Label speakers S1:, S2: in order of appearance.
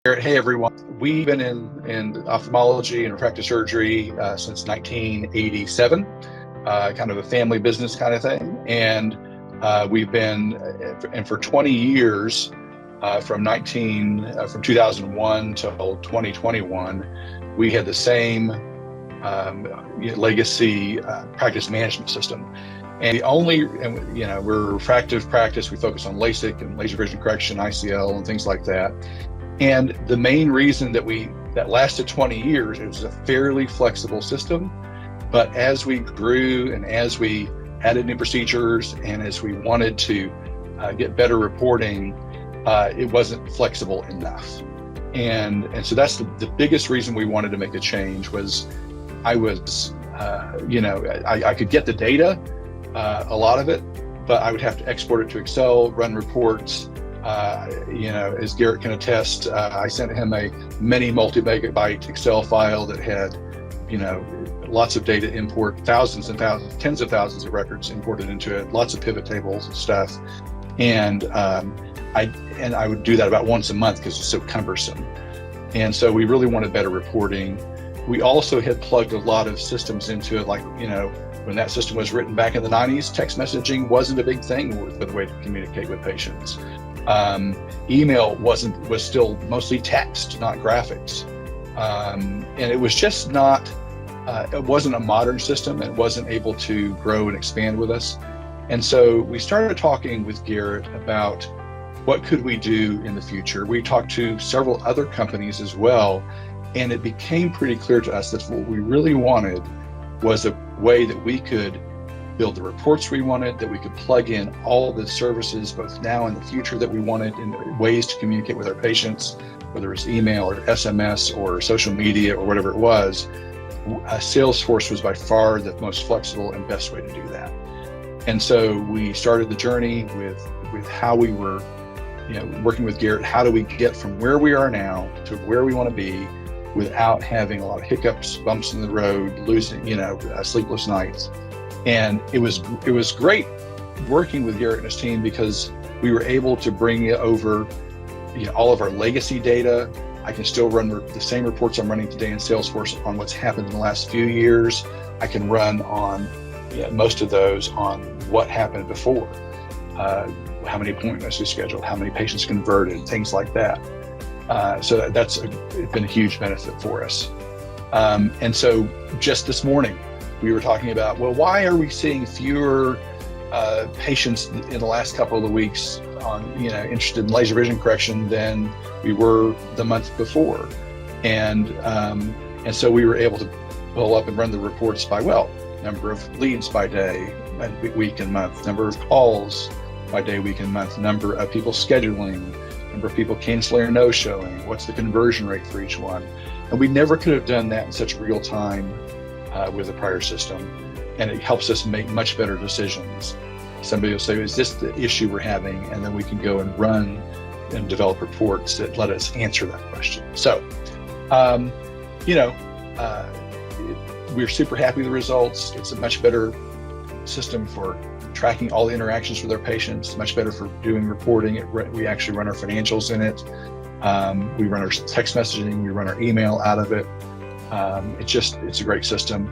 S1: Hey everyone, we've been in ophthalmology and refractive surgery since 1987, kind of a family business kind of thing. And we've been, and for 20 years, from 2001 till 2021, we had the same legacy practice management system. And we're a refractive practice. We focus on LASIK and laser vision correction, ICL, and things like that. And the main reason that lasted 20 years, it was a fairly flexible system. But as we grew and as we added new procedures and as we wanted to get better reporting, it wasn't flexible enough. And so that's the biggest reason we wanted to make a change was I could get the data, a lot of it, but I would have to export it to Excel, run reports. As Garrett can attest, I sent him a many multi-megabyte Excel file that had, lots of data import, thousands and thousands, tens of thousands of records imported into it, lots of pivot tables and stuff. And I would do that about once a month because it's so cumbersome. And so we really wanted better reporting. We also had plugged a lot of systems into it, like, when that system was written back in the 90s, text messaging wasn't a big thing with the way to communicate with patients. Email was still mostly text, not graphics. And it was just not, it wasn't a modern system. It wasn't able to grow and expand with us. And so we started talking with Garrett about what could we do in the future. We talked to several other companies as well, and it became pretty clear to us that what we really wanted was a way that we could build the reports we wanted, that we could plug in all the services, both now and the future, that we wanted, in ways to communicate with our patients, whether it's email or SMS or social media or whatever it was. Salesforce was by far the most flexible and best way to do that. And so we started the journey with how we were, working with Garrett. How do we get from where we are now to where we want to be without having a lot of hiccups, bumps in the road, losing, sleepless nights. And it was great working with Garrett and his team because we were able to bring over, all of our legacy data. I can still run the same reports I'm running today in Salesforce on what's happened in the last few years. I can run on most of those on what happened before, how many appointments we scheduled, how many patients converted, things like that. So that's been a huge benefit for us. And so just this morning, we were talking about, well, why are we seeing fewer patients in the last couple of weeks interested in laser vision correction than we were the month before? And so we were able to pull up and run the reports by, number of leads by day, week and month, number of calls by day, week and month, number of people scheduling, number of people canceling or no-showing, what's the conversion rate for each one. And we never could have done that in such real time with the prior system, and it helps us make much better decisions. Somebody will say, is this the issue we're having? And then we can go and run and develop reports that let us answer that question. So, we're super happy with the results. It's a much better system for tracking all the interactions with our patients, much better for doing reporting. We actually run our financials in it. We run our text messaging, we run our email out of it. It's a great system.